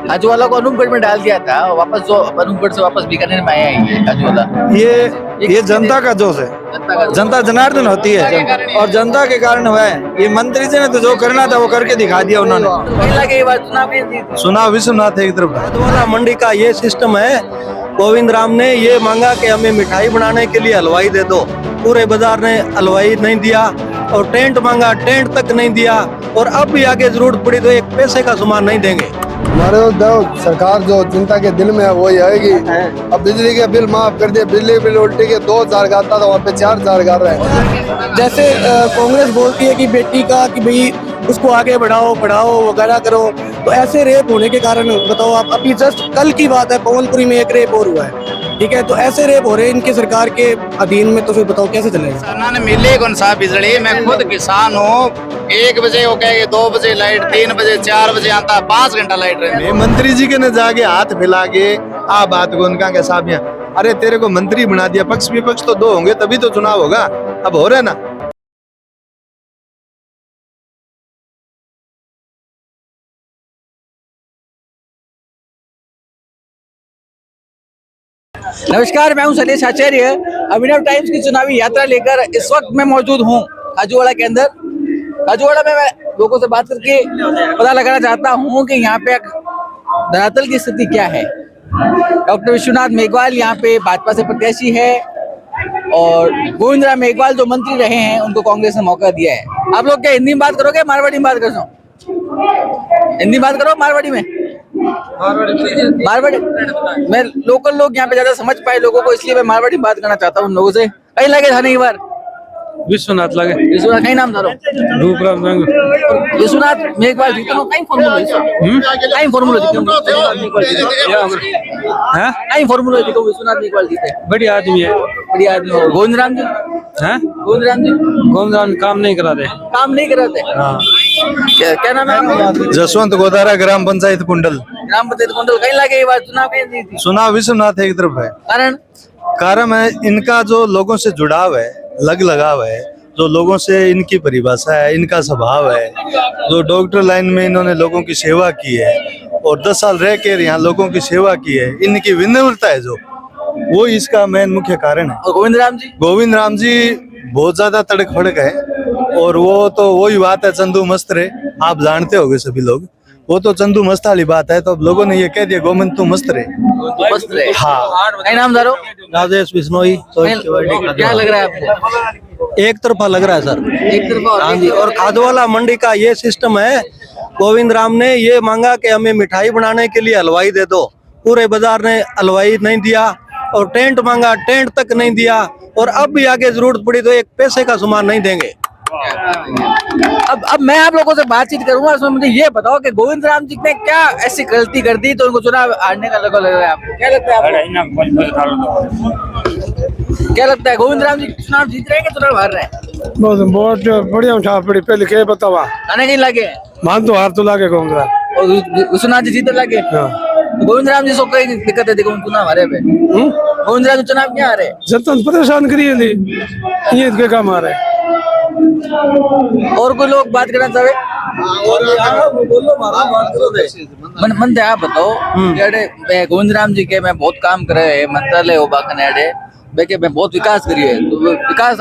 खाजूवाला को अनूपगढ़ में डाल दिया था, वापस जो अनूपगढ़ से वापस बीकानेर में आया है खाजूवाला। ये जनता का जोश है, जनता जनार्दन होती है और जनता के कारण हुआ है। ये मंत्री जी ने तो जो करना था वो करके दिखा दिया उन्होंने। चुनाव विश्वनाथ एक तरफ। खाजूवाला मंडी का ये सिस्टम है, गोविंद राम ने ये मांगा कि हमें मिठाई बनाने के लिए हलवाई दे दो, पूरे बाजार ने हलवाई नहीं दिया, और टेंट मांगा, टेंट तक नहीं दिया, और अब भी आगे जरूरत पड़ी तो एक पैसे का सामान नहीं देंगे। हमारे सरकार जो जनता के दिल में है वही आएगी। अब बिजली के बिल माफ कर दिए, बिजली बिल उल्टी के 2000 का आता था वहाँ पे 4000 कर रहे हैं। जैसे कांग्रेस बोलती है कि बेटी का कि भाई उसको आगे बढ़ाओ पढ़ाओ वगैरह करो, तो ऐसे रेप होने के कारण बताओ आप, अभी जस्ट कल की बात है पवनपुरी में एक रेप और हुआ है, ठीक है, तो ऐसे रेप हो रहे हैं इनके सरकार के अधीन में, तो फिर बताओ कैसे चलेगा। मिले कौन सा बिजली, मैं खुद किसान हूँ, 1 बजे हो गए, 2 बजे लाइट, 3 बजे 4 बजे आता, 5 घंटा लाइट रहती है। मंत्री जी के न जाके हाथ फैला के आ बात को उनका कैसा भी, अरे तेरे को मंत्री बना दिया, पक्ष विपक्ष तो 2 होंगे तभी तो चुनाव होगा, अब हो रहा है ना। नमस्कार, मैं हूं सतीश आचार्य। अभिनव टाइम्स की चुनावी यात्रा लेकर इस वक्त मैं मौजूद हूं खाजूवाड़ा के अंदर। खाजूवाड़ा में मैं लोगों से बात करके पता लगाना चाहता हूं कि यहाँ पे धरातल की स्थिति क्या है। डॉक्टर विश्वनाथ मेघवाल यहाँ पे भाजपा से प्रत्याशी है और गोविंद राम मेघवाल जो मंत्री रहे हैं उनको कांग्रेस ने मौका दिया है। आप लोग क्या हिंदी में बात करोगे, मारवाड़ी में बात कर सकते? हिंदी बात करो, मारवाड़ी में। मारवाड़ी मैं लोकल लोग यहाँ पे ज्यादा समझ पाए लोगों को, इसलिए मैं मारवाड़ी बात करना चाहता हूँ उन लोगों से। कहीं लगे था नहीं बार विश्वनाथ लगे, विश्वनाथ कहीं नाम धारो रूपराम रंग विश्वनाथ मेघवाल जीतनो कहीं फॉर्मूला कहीं फॉर्मूला जीतनो कहीं फॉर्मूला जीतो विश्वनाथ मेघवाल जीते। बढ़िया आदमी है, बढ़िया आदमी हो। गोविंद राम जी हैं? गोविंद राम जी गोविंद राम काम नहीं कराते, काम नहीं कराते। क्या नाम है आपका? जसवंत गोदारा ग्राम पंचायत कुंडल। ग्राम पंचायत कुंडल कहीं लगे ये बात, चुनाव कहीं जीती? चुनाव विश्वनाथ एक तरफ है। कारण है इनका जो लोगों से जुड़ाव है, लगाव है, जो लोगों से इनकी परिभाषा है, इनका स्वभाव है, जो डॉक्टर लाइन में इन्होंने लोगों की सेवा की है और 10 साल रह कर यहाँ लोगों की सेवा की है, इनकी विनम्रता है जो, वो इसका मेन मुख्य कारण है। गोविंद राम जी बहुत ज्यादा तड़क फड़क है, और वो तो वही बात है, चंदू मस्त रहे, आप जानते होंगे सभी लोग, वो तो चंदू मस्त वाली बात है, तो अब लोगों ने ये कह दिया गोविंद तू मस्त रहे। हाँ, नाम दारो राजेश बिश्नोई। क्या लग रहा है आपको? एक तरफा लग रहा है सर, एक तरफा। हाँ जी। और खाजूवाला मंडी का ये सिस्टम है, गोविंद राम ने ये मांगा कि हमें मिठाई बनाने के लिए हलवाई दे दो, पूरे बाजार ने हलवाई नहीं दिया, और टेंट मांगा, टेंट तक नहीं दिया, और अब भी आगे जरूरत पड़ी तो एक पैसे का सामान नहीं देंगे। अब मैं आप लोगों से बातचीत करूंगा, उसमें मुझे ये बताओ कि गोविंद राम जी ने क्या ऐसी गलती कर दी तो उनको चुनाव हारने का लग रहा है आपको? क्या लगता है? क्या लगता है गोविंद राम जी चुनाव जीत रहे हैं कि चुनाव हार रहे हैं? बहुत बढ़िया उठा पड़ी, पहले के बतावा आने कहीं लगे मान तो हार तो लागे गोविंद राम और विश्वनाथ जी जीते लगे। गोविंद राम जी से कोई दिक्कत है? देखो चुनाव हारे पे गोविंद राम जी चुनाव क्या हारे? जनता परेशान करिए ये काम आ रहा है। और कोई लोग बात करना चाहे? मन आप बताओ, गोविंद राम जी के मैं बहुत काम करे है, मंत्रालय हो बाकने बेके मैं बहुत विकास करिए, तो विकास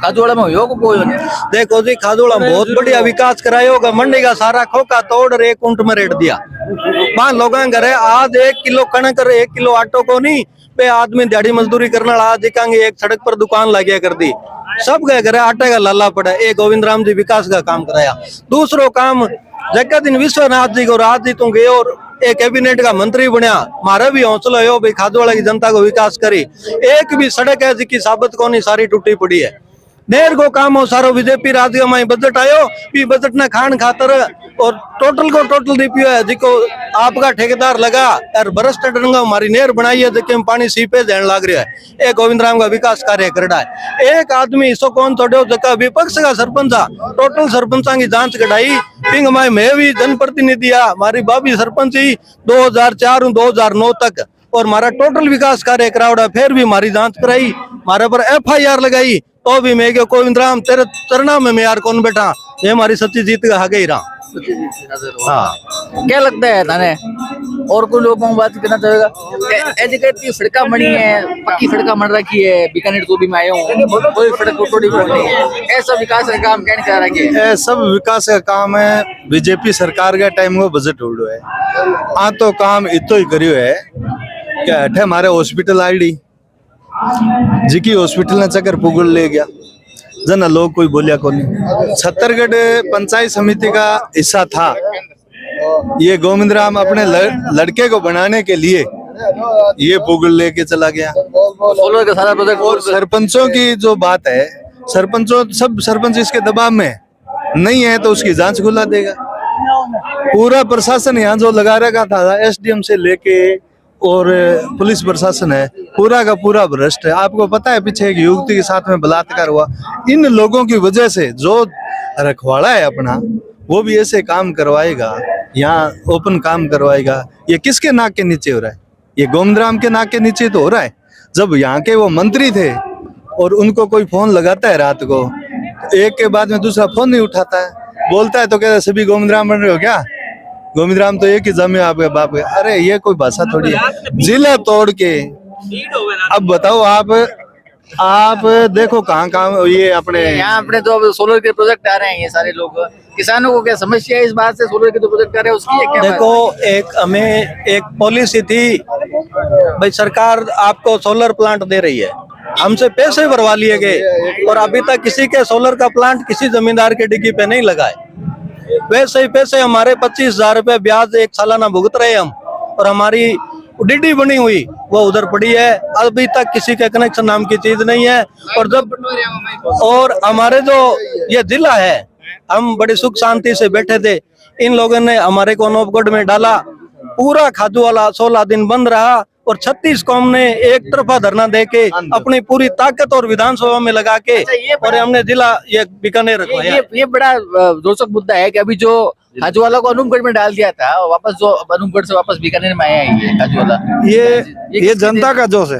खाजूवाड़ा में हो कोई नहीं? देखो जी, खाजूवाड़ा में बहुत बढ़िया विकास कराया होगा, मंडी का सारा खोखा तोड़ 1 कुंट में रेट दिया। 5 लोगों घरे आज 1 किलो कणक 1 किलो आटो को नहीं पे आदमी दिहाड़ी मजदूरी करना, आज दिखाएंगे एक सड़क पर दुकान लगिया कर दी, सब गए घरे आटे का लाला पड़ा। एक गोविंद राम जी विकास का काम कराया। दूसरो काम जगह दिन विश्वनाथ जी को राज जी तू गए और एक कैबिनेट का मंत्री बनया, मारा भी हौसला हो भाई खाजूवाड़ा की जनता को विकास करी। एक भी सड़क है जिसकी साबित को नहीं, सारी टूटी पड़ी है। देर को काम हो सारो बीजेपी राज्य में बजट आयो, भी बजट ने खान खातर और टोटल को टोटल रिप्यू है जिको आपका ठेकेदार लगा और भ्रष्ट डंगा हमारी नहर बनाई है जिसके पानी सीपे देने लग रहा है। एक गोविंद राम का विकास कार्य कर रहा है। एक आदमी इसो कौन थोड़े जगह विपक्ष का सरपंच टोटल सरपंचा की जांच कढ़ाई पिंग माई मैं भी जनप्रतिनिधि हमारी बाबी सरपंच ही 2004 2009 तक, और हमारा टोटल विकास कार्य करावड़ा, फिर भी हमारी जांच कराई, हमारे पर FIR लगाई, तो भी मैं गोविंद राम तेरे चरणा में मैं यार कौन बैठा, ये हमारी सच्ची जीत का हगे ही रहा। हाँ, क्या लगता है थाने और कोई लोगों को बात करना चाहेगा? ऐसी कहती सड़का बनी है, पक्की सड़का बन रखी है, बीकानेर तो भी मैं आया हूँ, कोई सड़क टूटी नहीं है, ऐसा विकास का काम क्या नहीं करा रखी है? ये सब विकास का काम है बीजेपी सरकार के टाइम को बजट उड़ो है। आ तो काम इतो ही करियो है क्या अठे हमारे हॉस्पिटल आईडी जिकी हॉस्पिटल ने चक्कर पुगड़ ले गया जना लोग कोई बोलिया को नहीं। छत्तरगढ़ पंचायत समिति का हिस्सा था ये गोविंद राम अपने लड़के को बनाने के लिए ये पुगड़ लेके चला गया। सोलर का सारा प्रोजेक्ट और सरपंचों की जो बात है, सरपंचों सब सरपंच इसके दबाव में नहीं है तो उसकी जांच खुला देगा। पूरा प्रशासन यहाँ जो लगा रखा था एसडीएम से लेके और पुलिस प्रशासन है पूरा का पूरा भ्रष्ट है। आपको पता है पीछे एक युवती के साथ में बलात्कार हुआ, इन लोगों की वजह से जो रखवाड़ा है अपना वो भी ऐसे काम करवाएगा, यहाँ ओपन काम करवाएगा। ये किसके नाक के नीचे हो रहा है? ये गोविंद राम के नाक के नीचे तो हो रहा है। जब यहाँ के वो मंत्री थे और उनको कोई फोन लगाता है रात को, एक के बाद में दूसरा फोन नहीं उठाता है, बोलता है तो कहता है सभी गोविंद राम बन रहे हो क्या? गोविंद राम तो एक ही जमे आपके बाप के। अरे ये कोई भाषा थोड़ी है, जिला तोड़ के। अब बताओ आप देखो कहाँ कहाँ ये अपने यहाँ अपने तो सोलर के प्रोजेक्ट आ रहे हैं, ये सारे लोग किसानों को क्या समस्या है इस बात से? सोलर के तो प्रोजेक्ट आ रहे हैं उसकी है क्या? देखो एक हमें एक पॉलिसी थी भाई सरकार आपको सोलर प्लांट दे रही है, हमसे पैसे भरवा लिए गए और अभी तक किसी के सोलर का प्लांट किसी जमींदार के डिग्गी पे नहीं लगाए। वैसे ही पैसे हमारे 25,000 रुपए ब्याज एक सालाना भुगत रहे हम, और हमारी डिडी बनी हुई वो उधर पड़ी है, अभी तक किसी के कनेक्शन नाम की चीज नहीं है। और हमारे जो ये जिला है हम बड़ी सुख शांति से बैठे थे, इन लोगों ने हमारे को नौबगढ़ में डाला, पूरा खाजू वाला 16 दिन बंद रहा और 36 कौम ने एक तरफा धरना देके अपनी पूरी ताकत और विधानसभा में लगा के और हमने जिला ये बीकानेर रखवाया। ये बड़ा रोचक मुद्दा है कि अभी जो खाजूवाला को अनूपगढ़ में डाल दिया था वापस, जो अनूपगढ़ से वापस बीकानेर में आया है ये खाजूवाला, ये जनता का जोश है,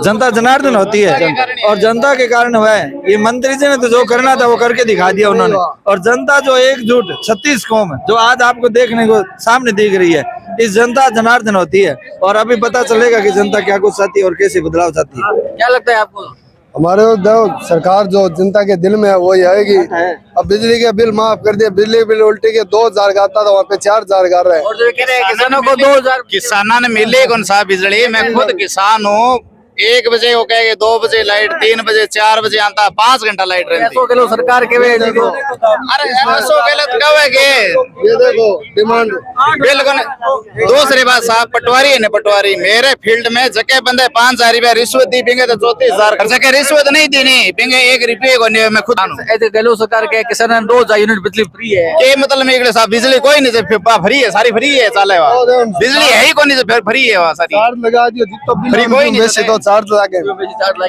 जनता जनार्दन होती है और जनता के कारण हुआ है। ये मंत्री जी ने तो जो करना था वो करके दिखा दिया उन्होंने, और जनता जो एकजुट 36 कौम जो आज आपको देखने को सामने दिख रही है, इस जनता जनार्दन होती है। और अभी पता चलेगा कि जनता क्या कुछ चाहती है और कैसे बदलाव चाहती है। क्या लगता है आपको? हमारे सरकार जो जनता के दिल में है वही आएगी। अब बिजली के बिल माफ कर दिए, बिजली बिल उल्टी के 2,000 का आता था वहाँ पे 4,000 कर रहे हैं। और जो कह रहे हैं किसानों को 2,000 किसाना ने मिले कौन सा बिजली? मैं खुद किसान हूँ। 1 बजे वो कहेंगे 2 बजे लाइट, 3 बजे 4 बजे आता, 5 घंटा लाइट रहती। 100 किलो सरकार के वे अरे 100 गलत कब है के? ये देखो डिमांड बिल्कुल। दूसरी बात साहब, पटवारी है ना, पटवारी मेरे फील्ड में जगह बंदे 5,000 रुपया रिश्वत दी पिंगे तो 34,000 जगह रिश्वत नहीं दी नहीं पिंगे 1 रुपये को नहीं। मैं खुद ऐसे गलो सरकार के किसान 2,000 यूनिट बिजली फ्री है के मतलब में साहब बिजली कोई नहीं फ्री है, सारी फ्री है चाले बिजली है ही कोई नहीं, फ्री है वहाँ सारी चार्ज लगा दियो जितना बिल फ्री कोई नहीं वैसे तो चार्ज लगे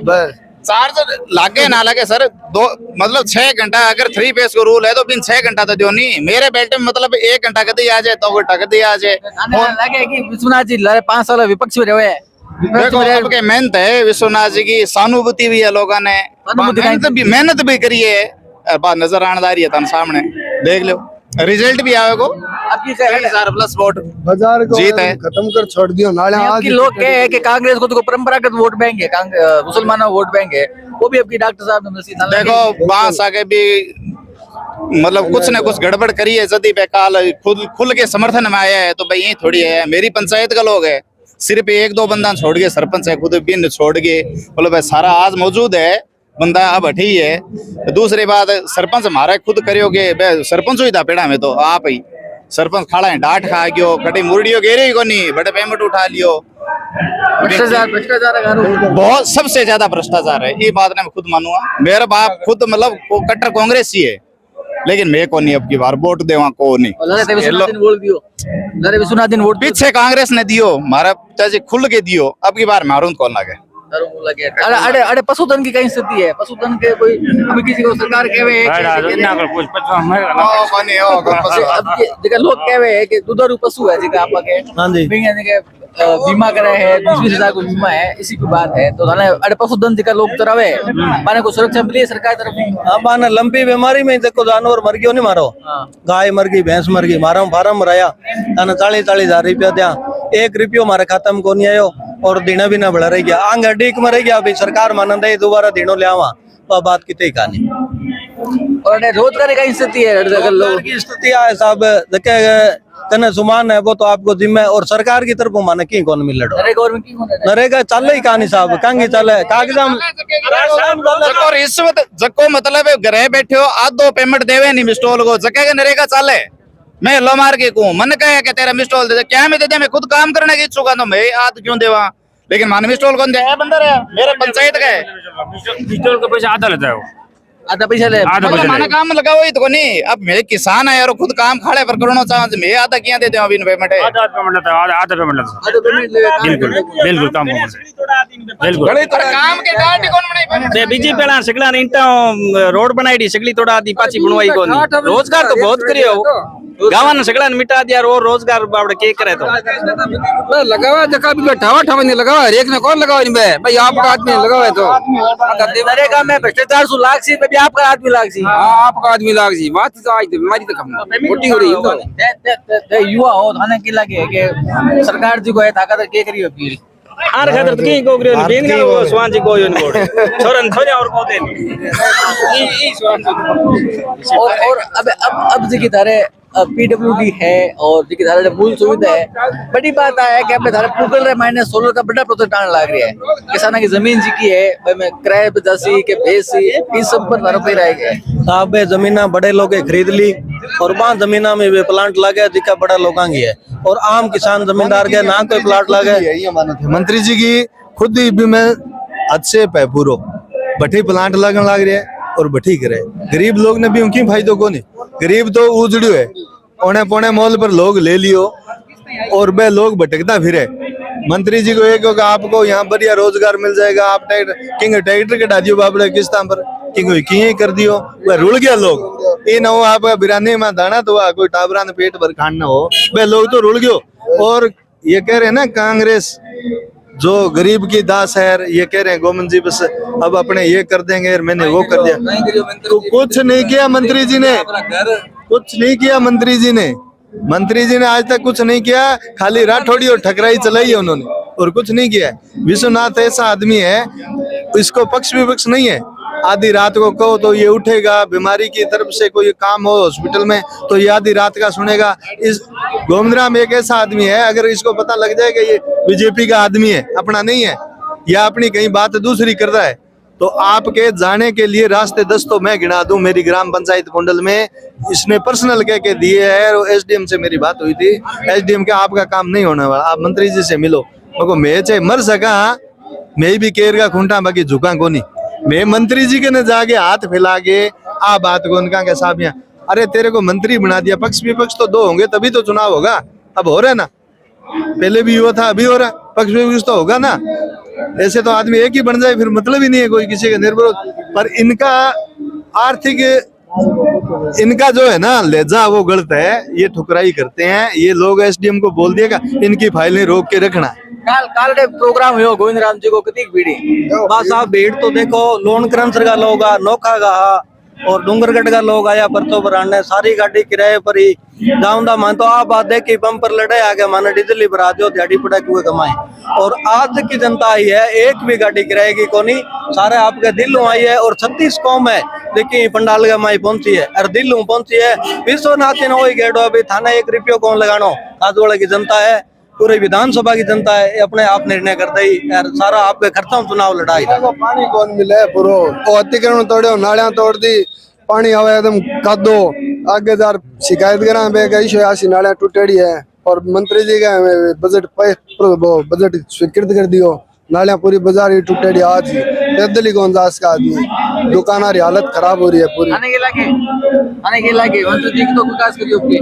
बस। चार्ज लागे ना लगे सर, 2 मतलब 6 घंटा अगर 3 फेस को रूल है तो बिन 6 घंटा तो दो नहीं। मेरे बेल्ट में मतलब 1 घंटा कदी आ जाए तो घंटा कदी आ जाए। लगे कि विश्वनाथ जी 5 साल विपक्ष में रहे। देखो सबके मेहनत है, विश्वनाथ जी की सहानुभूति भी है, लोगों ने मेहनत भी करी है, बात नजर आने आ रही है तन सामने देख लो, रिजल्ट भी आएगा। आपकी 30,000 प्लस वोट बाजार को जीत है। खत्म कर छोड़ दियो नाले। आपकी लोग कहे हैं कि कांग्रेस को तो परंपरागत वोट बैंक है, मुसलमानों वोट बैंक है, वो भी आपकी डॉक्टर साहब ने देखो बांस आगे भी मतलब कुछ न कुछ गड़बड़ करी है, जदी बेकाल खुल के समर्थन में आया है तो भाई यही थोड़ी है। मेरी पंचायत का लोग है, सिर्फ 1-2 बंदा छोड़ के सरपंच है खुद बिन छोड़ के बोलो भाई सारा आज मौजूद है बंदा अब हटी है। दूसरी बात सरपंच हमारा खुद करियोगे, सरपंच हुई था पेड़ा में तो आप ही सरपंच खड़ा है, डांट खा गयो, कटी मुरडियो गेरे को नहीं, बड़े पेमेंट उठा लियो। भ्रष्टाचार बहुत सबसे ज्यादा भ्रष्टाचार है, ये बात मैं खुद मानूंगा। मेरा बाप खुद मतलब कट्टर कांग्रेस ही है, लेकिन मैं को नहीं अब की बार वोट देवा को नहीं। विश्वनाथ दिन वोट पीछे कांग्रेस ने दियो, हमारा चाची खुल के दियो, अब की बार मारून कौन लगे। अरे अरे पशुधन की कहीं स्थिति है, पशुधन के कोई अभी किसी को सरकार कहे लोग कहे कि दुधारू पशु है जिका आपके बीमा करे है, 20,000 को बीमा है, इसी की बात है। तो अरे पशुधन जिका लोग चरावे माने को सुरक्षा मिली सरकार तरफ। अब आना लंबी बीमारी में देखो जानवर मर गयो नहीं मारो, गाय मर गई, भैंस मर गई, मारा फार्म मराया 40,000 रुपया दिया एक रुपयो हमारे खाता में को नहीं आयो और देना भी ना बढ़ा रह गया आंग अड्डीक में रह गया अभी सरकार मानन दे दोबारा देनो ले आवा तो बात कितनी कहानी और रोजगार की स्थिति है हर जगह रोजगार की स्थिति है साहब जके कने सुमान है वो तो आपको जिम्मे और सरकार की तरफ माने की कौन मिल रहा नरेगा में की होने नरेगा चल ही कहानी साहब कांगी चले कागजाम जको रिश्वत जको मतलब है घरे बैठे हो आधो पेमेंट देवे नहीं मिस्टॉल को जके के नरेगा चाले मैं लो मार के कहूं मन कहे कि तेरा मिस्टॉल दे दे क्या मैं दे दे मैं खुद काम करने की इच्छुक हूं तो मैं आध क्यों देवा लेकिन मान मिस्टॉल कौन दे है बंदर है मेरे पंचायत का है मिस्टॉल का पैसा आधा लेता है वो आधा पैसा ले आधा मतलब माने काम लगा हुई तो नहीं अब मेरे किसान है और खुद काम खाड़े पर करोड़ों चाह मैं आधा किया देते हूं अभी पेमेंट है आधा पेमेंट लेता है आधा पेमेंट लेता है आधा पेमेंट ले बिल्कुल बिल्कुल काम होने से बिल्कुल और काम के डाट कौन बनाई ते बीजी पेला सगला ने इंटा रोड बनाई दी सगली थोड़ा आधी पाची बनवाई को नहीं रोजगार तो बहुत करियो गावन सगला ने मिटा दिया और रोजगार बावड़े के करे तो लगावा जका भी बैठावा ठावा नहीं लगावा एक ने कौन लगावा नहीं भाई आपका आदमी लगावा तो नरेगा में भ्रष्टाचार 100 लाख से भी आपका आदमी लाख सी हां आपका आदमी लाख सी बात तो आज बीमारी तो कम मोटी हो रही है युवा हो थाने की लगे कि सरकार जी को है ताकत के करियो फिर आर खातर तो की को करियो बेन का वो स्वान जी को यो नहीं बोल छोरन थोड़े और को दे ई स्वान और अब जी की तरह पीडब्ल्यूडी है और जी की तरह मूल सुविधा है बड़ी बात है कि अपने थारे पुगल रे मायने सोलर का बड़ा प्रोजेक्ट आने लग रहा है किसाना की जमीन जी की है भाई मैं किराए पे दसी के भेसी इस सब पर थारे पे रहेगा साहब जमीना बड़े लोग खरीद ली और वहाँ जमीना में वे प्लांट लगे जिका बड़ा लोगों की है और आम किसान जमींदार के ना कोई प्लांट लगे यही मानत है मंत्री जी की खुद ही भी मैं अच्छे पैपूरो बठी प्लांट लगन लग रहे और बठी करे गरीब लोग ने भी उनकी फायदो को नहीं गरीब तो उजड़ियो है औने पौने मोल पर लोग ले लियो और वे लोग भटकता फिरे मंत्री जी को एक होगा आपको यहाँ बढ़िया रोजगार मिल जाएगा आप ट्रैक्टर कटा दियो बाबड़े किस्ता पर की कर दियो वह रुल गया लोग ये ना हो आप बिराने में दाना तो कोई टाबरा ने पेट भर खाना हो वे लोग तो रुल गयो और ये कह रहे हैं ना कांग्रेस जो गरीब की दास है ये कह रहे हैं गोविंद जी बस अब अपने ये कर देंगे और मैंने वो कर दिया तो कुछ नहीं किया मंत्री जी ने कुछ नहीं किया मंत्री जी ने आज तक कुछ नहीं किया खाली राठौड़ी और ठकराई चलाई है उन्होंने और कुछ नहीं किया विश्वनाथ ऐसा आदमी है इसको पक्ष विपक्ष नहीं है आधी रात को कहो तो ये उठेगा बीमारी की तरफ से कोई काम हो हॉस्पिटल में तो ये आधी रात का सुनेगा इस गोविंद राम एक ऐसा आदमी है अगर इसको पता लग जाए कि ये बीजेपी का आदमी है अपना नहीं है या अपनी कहीं बात दूसरी कर रहा है तो आपके जाने के लिए रास्ते 10 तो मैं गिना दूं मेरी ग्राम पंचायत कुंडल में इसने पर्सनल कह के दिए है और एसडीएम से मेरी बात हुई थी एसडीएम के आपका काम नहीं होने वाला आप मंत्री जी से मिलो मैं चाहे मर सका मैं भी केर का खूंटा बाकी झुका को नहीं मैं मंत्री जी के न जाके हाथ फैला के आ बात को उनका के साहब यहाँ अरे तेरे को मंत्री बना दिया पक्ष विपक्ष तो 2 होंगे तभी तो चुनाव होगा अब हो रहा है ना पहले भी हुआ था अभी हो रहा पक्ष विपक्ष तो होगा ना ऐसे तो आदमी एक ही बन जाए फिर मतलब ही नहीं है कोई किसी का निर्भर पर इनका आर्थिक इनका जो है ना लहजा वो गलत है ये ठुकराई करते हैं ये लोग एसडीएम को बोल दिएगा इनकी फाइलें रोक के रखना है काल प्रोग्राम हुयो गोविंद राम जी को कितनी भीड़ बस आप भीड़ तो देखो लोन क्रंसर का लोग नोखा का और डूंगरगढ़ का लोग आया परतो बराने सारी गाड़ी किराए पर ही जाऊंदा मान तो आप बात देखी बम पर लड़े आगे माने डीजल ही भरा दो दिहाड़ी पड़ा हुए कमाए और आज की जनता आई है एक भी गाड़ी किराए की कोनी सारे आपके दिल्ली आई है और 36 कौम है लेकिन पंडाल का माई पहुंची है और दिल्ली पहुंची है विश्वनाथ ने वही गेटो अभी थाना 1 रुपयो कौन लगानो आजवाड़ा की जनता है पूरी विधानसभा की जनता है अपने आप निर्णय कर दी यार सारा आपके खर्चा चुनाव लड़ाई पानी कौन मिले पूरो अतिक्रमण तोड़ो नालियां तोड़ दी पानी आवे एकदम कादो आगे जार शिकायत करा बे गई आसी नालियां टूटेड़ी है और मंत्री जी का बजट स्वीकृत कर दियो नालियां पूरी बाजार ही टूटेड़ी आज ही पैदल ही कौन जास का आदमी दुकाना की हालत खराब हो रही है पूरी आने के लागे मंत्री जी तो विकास करियो के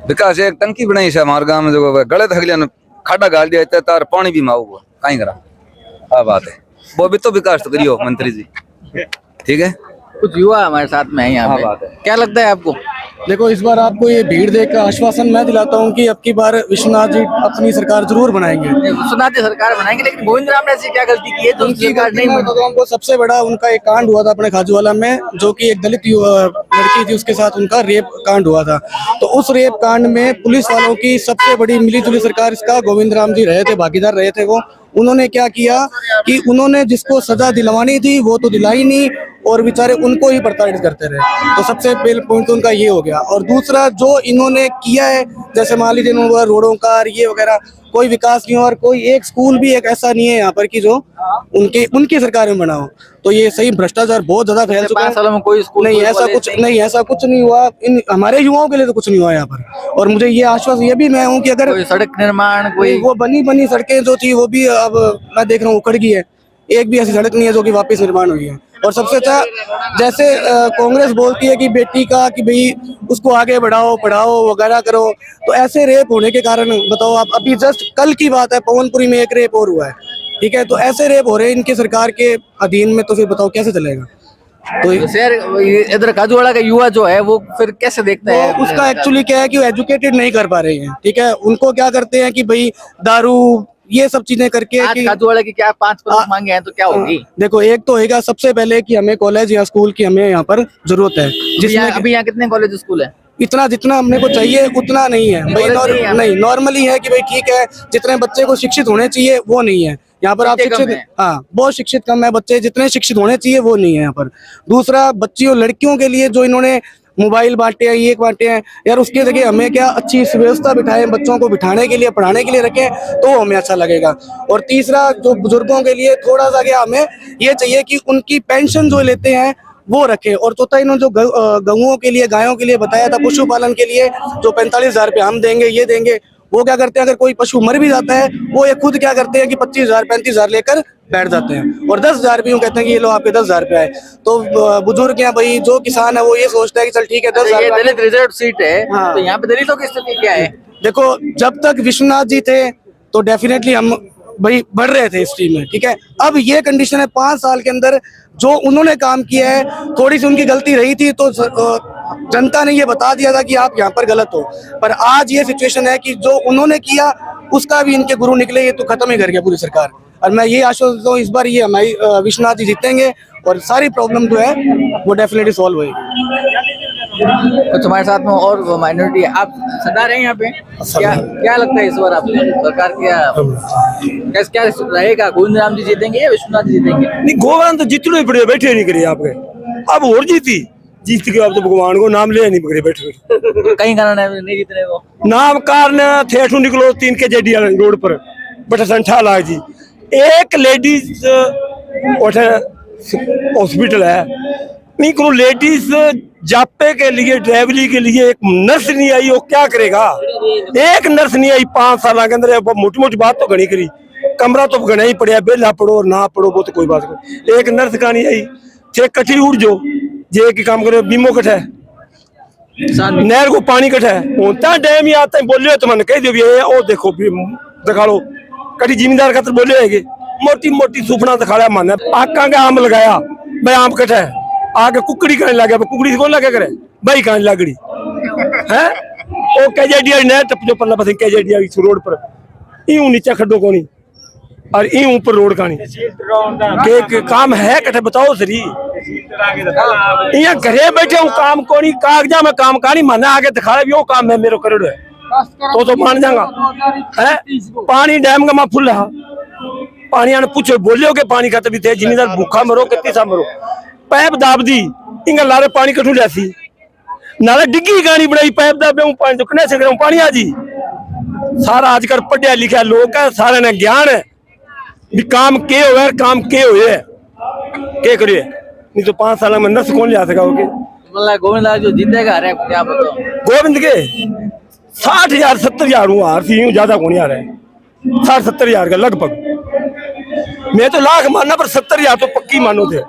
विकास एक टंकी बनाई है हमारे गांव में जो गलत हगलिया खाड़ा गाल दिया इतना तार पानी भी माऊ कहीं करा क्या बात है वो भी तो विकास तो करियो मंत्री जी ठीक है कुछ युवा हमारे साथ में है यहाँ पे क्या लगता है आपको देखो इस बार आपको ये भीड़ देख कर आश्वासन मैं दिलाता हूँ कि अब की बार विश्वनाथ जी अपनी सरकार जरूर बनाएंगे विश्वनाथ जी सरकार बनाएंगे लेकिन गोविंद राम ने ऐसी क्या गलती की है जो उनकी सरकार नहीं उनको सबसे बड़ा उनका एक कांड हुआ था अपने खाजूवाला में जो कि एक दलित लड़की थी उसके साथ उनका रेप कांड हुआ था। तो उस रेप कांड में पुलिस वालों की सबसे बड़ी मिलीजुली सरकार, इसका गोविंद राम जी रहे थे, भागीदार रहे थे। वो उन्होंने क्या किया कि उन्होंने जिसको सजा दिलवानी थी वो तो दिलाई नहीं और बेचारे उनको ही प्रताड़ित करते रहे। तो सबसे पहले पॉइंट तो उनका ये हो गया। और दूसरा जो इन्होंने किया है, जैसे मान लीजिए रोडों का ये वगैरह कोई विकास नहीं हो, और कोई एक स्कूल भी एक ऐसा नहीं है यहाँ पर कि जो उनकी सरकार में बना हो। तो ये सही भ्रष्टाचार बहुत ज्यादा फैल चुका है। 5 सालों में कोई स्कूल नहीं, ऐसा कुछ नहीं हुआ। हमारे युवाओं के लिए तो कुछ नहीं हुआ यहाँ पर। और मुझे ये आश्वासन ये भी मैं हूँ कि अगर कोई सड़क निर्माण, कोई वो बनी सड़कें जो थी वो भी अब मैं देख रहा हूँ उखड़ गई है। एक भी ऐसी सड़क नहीं है जो कि वापस निर्माण हुई है। और सबसे अच्छा, जैसे कांग्रेस बोलती है कि बेटी का कि भाई उसको आगे बढ़ाओ, पढ़ाओ वगैरह करो, तो ऐसे रेप होने के कारण बताओ आप, अभी जस्ट कल की बात है पवनपुरी में एक रेप और हुआ है, ठीक है। तो ऐसे रेप हो रहे हैं इनकी सरकार के अधीन में, तो फिर बताओ कैसे चलेगा। तो शहर इधर काजूवाड़ा का युवा जो है वो फिर कैसे देखता है? उसका एक्चुअली क्या है कि वो एजुकेटेड नहीं कर पा रहे हैं, ठीक है। उनको क्या करते हैं कि भाई दारू ये सब चीजें करके आज कि काजूवाड़ा की क्या 5 प्रमुख मांगे हैं तो क्या होगी? देखो, एक तो होगा सबसे पहले कि हमें कॉलेज या स्कूल की हमें यहाँ पर जरूरत है, जिसमें अभी यहाँ कितने कॉलेज स्कूल है? इतना जितना हमने को चाहिए उतना नहीं है भाई। नहीं, नॉर्मली है कि भाई ठीक है, जितने बच्चे को शिक्षित होने चाहिए वो नहीं है यहाँ पर। आप शिक्षित, हाँ, बहुत शिक्षित कम है। बच्चे जितने शिक्षित होने चाहिए वो नहीं है यहाँ पर। दूसरा, बच्चियों लड़कियों के लिए जो इन्होंने मोबाइल बांटे हैं, ये बांटे हैं यार, उसकी जगह हमें क्या अच्छी व्यवस्था बिठाएं, बच्चों को बिठाने के लिए, पढ़ाने के लिए रखें तो हमें अच्छा लगेगा। और तीसरा, जो बुजुर्गों के लिए थोड़ा सा क्या हमें ये चाहिए कि उनकी पेंशन जो लेते हैं वो रखे। और चौथा, इन्होंने जो गऊओं के लिए, गायों के लिए बताया था, पशुपालन के लिए जो 45,000 रुपये हम देंगे, ये देंगे, वो क्या करते हैं, अगर कोई पशु मर भी जाता है वो ये खुद क्या करते हैं कि 25,000 35,000 लेकर बैठ जाते हैं। और 10,000 भी यूँ कहते हैं कि ये लो आपके 10,000 रुपये आए। तो बुजुर्ग या भाई जो किसान है वो ये सोचता है कि चल ठीक है 10,000। दलित रिजर्व सीट है, हाँ। तो यहाँ पे दलितों की स्थिति क्या है? देखो, जब तक विश्वनाथ जी थे तो डेफिनेटली हम भाई बढ़ रहे थे इस टीम में, ठीक है। अब ये कंडीशन है, 5 साल के अंदर जो उन्होंने काम किया है, थोड़ी सी उनकी गलती रही थी तो जनता ने ये बता दिया था कि आप यहाँ पर गलत हो। पर आज ये सिचुएशन है कि जो उन्होंने किया उसका भी इनके गुरु निकले, ये तो खत्म ही कर गया पूरी सरकार। और मैं ये आश्वस्त देता हूँ इस बार ये हमारी विश्वनाथ जी जीतेंगे और सारी प्रॉब्लम जो है वो डेफिनेटली सॉल्व होगी। तो तुम्हारे साथ में और माइनॉरिटी है, आप सरदार हैं यहाँ पे, क्या लगता है इस बार आपको सरकार क्या रहेगा? गोविंद राम जी जीतेंगे या विश्वनाथ जी जीतेंगे? नहीं, गोविंद तो जितने ही पड़े बैठे नहीं करे आपके, अब और जीत के अब तो भगवान को नाम ले नहीं पकड़े बैठे। कहीं कारण है नहीं जीत रहे वो? नाम कारण थे निकलो 3 के जेडी रोड पर बटा संठा लाग जी, एक लेडीज हॉस्पिटल है नहीं, को लेडीज जापे के लिए, ड्राइवरी के लिए एक नर्स नहीं आई, वो क्या करेगा? एक नर्स नहीं आई 5 साल के अंदर। मोटी मोटी बात तो घनी करी, कमरा तो घना ही पड़िया, बेला पढ़ो और ना पढ़ो वो तो कोई बात नहीं। एक नर्स का नहीं आई, छे कठी उड़ जो जे की काम करे, बीमो कट है, नहर को पानी कट है, होता डैम ही आता है। बोलियो तो मैंने कह दियो, ओ देखो दिखा लो, कटी जिम्मेदार खातर बोले है, मोटी मोटी सुपना दिखाया माने, आका का आम लगाया भाई, आम कट है, आगे कुकड़ी कहने लगे, कुकड़ी कौन लगे करे भाई, कहने लगड़ी है वो केजेडी नहर टप जो पल्ला पसी केजेडी रोड पर यूं नीचे खड्डो को नहीं और यूं ऊपर रोड का नहीं के काम है कटे बताओ सरी। यहाँ घरे बैठे हूँ काम को नहीं, कागजा में काम का नहीं, माना आगे दिखा रहे वो काम है मेरो करोड़ है तो मान जाऊंगा है। पानी डैम का मैं फुल रहा, पानी आने पूछो बोलियो के पानी खाते भी थे, जिम्मेदार भूखा मरो कितनी सा मरो, पैप दाब दी इंगा लारे पानी कठू लियासी, नाले डिग्गी गानी बनाई, पैप दाबे पानी तो कने से पानी आजी। सारा आजकल पढ़िया लिखा लोग है, सारे ने ज्ञान है भी काम के हो, काम के हुए के करिए, नहीं तो 5 साल में नर्स कौन लिया सका होगे। मतलब गोविंद जो जीतेगा अरे क्या बताओ? गोविंद के 60,000 70,000 हार सी, यूं ज्यादा कौन आ रहा है, 60-70,000 का लगभग। मैं तो लाख मानना पर 70,000 तो पक्की मानो थे।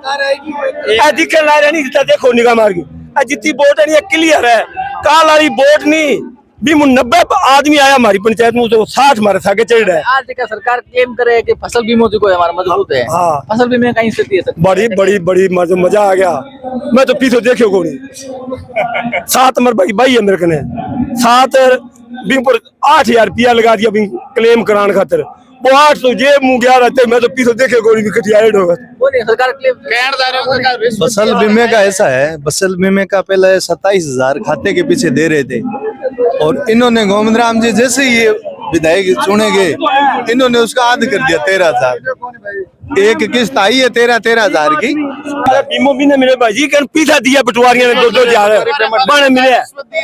दिखे ला रहे नहीं, देखो निगाह मार के जितनी वोट है नहीं क्लियर है, काल वाली वोट नहीं भी 90 आदमी आया हमारी पंचायत में, तो 60 हमारे सागे चढ़ रहा है। आज का सरकार क्लेम करे कि फसल बीमा जो है हमारा मजबूत है, हाँ। फसल बीमा कहीं स्थिति है बड़ी बड़ी बड़ी मजा आ गया, मैं तो पीछे देखियो को नहीं। 7 नंबर भाई है मेरे कने, 7 बिंग पर 8,000 रुपया लगा दिया बिंग क्लेम कराने खातर, वो 800 जे मुंह गया रहते मैं तो पीछे देखे गोली भी कटिया ऐड होगा। बोलिए सरकार के लिए फसल बीमे का ऐसा है, फसल बीमे का पहले 27,000 खाते के पीछे दे रहे थे और इन्होंने गोविंद राम जी जैसे ही ये विधायक चुने गए इन्होंने उसका आध कर दिया 13,000। एक किस्त आई है 13,000 की। बीमो भी नहीं मिले भाई कर पीछा दिया पटवारियों ने 2-2 हजार बने मिले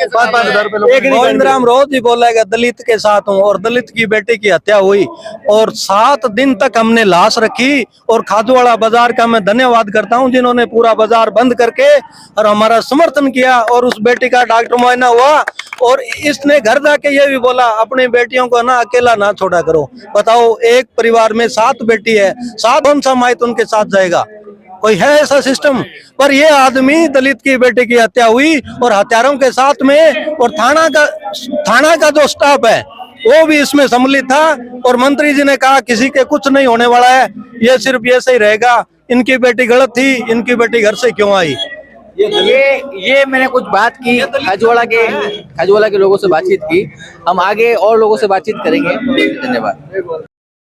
5-5 रुपए। गोविंद राम रोज ही बोला है दलित के साथ हूँ और दलित की बेटी की हत्या हुई और 7 दिन तक हमने लाश रखी और खादूवाड़ा बाजार का मैं धन्यवाद करता हूँ जिन्होंने पूरा बाजार बंद करके और हमारा समर्थन किया और उस बेटी का डॉक्टर मुआयना हुआ और इसने घर जाके ये भी बोला अपनी बेटियों को ना अकेला ना छोड़ा करो। बताओ एक परिवार में 7 बेटी है, 7 कौन सा माइत उनके साथ जाएगा? कोई है ऐसा सिस्टम? पर ये आदमी दलित की बेटी की हत्या हुई और हत्यारों के साथ में और थाना का जो स्टाफ है वो भी इसमें सम्मिलित था और मंत्री जी ने कहा किसी के कुछ नहीं होने वाला है, ये सिर्फ ये सही रहेगा, इनकी बेटी गलत थी, इनकी बेटी घर से क्यों आई? ये मैंने कुछ बात की खाजूवाड़ा के लोगों से बातचीत की। हम आगे और लोगों से बातचीत करेंगे। धन्यवाद।